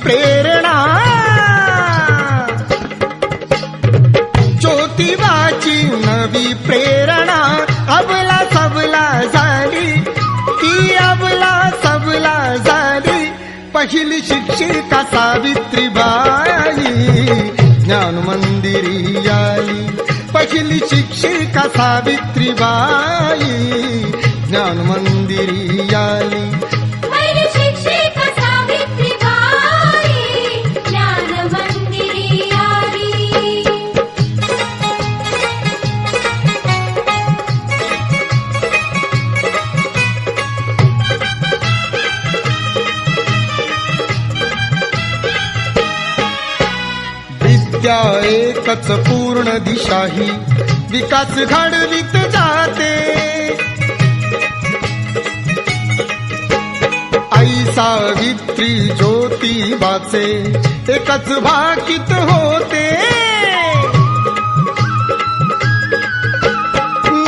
प्रेरणा, ज्योतिबाची नवी प्रेरणा अबला सबला झाली, ती अबला सबला झाली. पहिली शिक्षिका सावित्रीबाई ज्ञान मंदिरी आली. पहिली शिक्षिका सावित्रीबाई ज्ञान मंदिरी आली. पहिली शिक्षिका सावित्रीबाई ज्ञान मंदिरी आली. विद्या एकच पूर्ण दिशाही विकास घडवित जाते. आई सावित्री ज्योतिबाचे एकच भाकीत होते.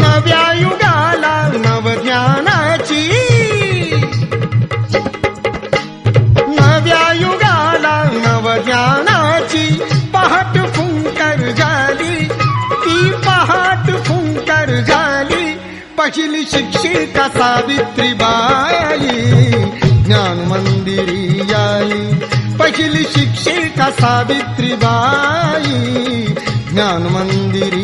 नव्या युगाला नवज्ञानाची, नव्या युगाला नवज्ञानाची पहाट फुंकर झाली, ती पहाट फुंकर झाली. पहिली शिक्षिका सावित्रीबाई ज्ञान मंदिरी आली. पहिली शिक्षिका सावित्रीबाई ज्ञान मंदिरी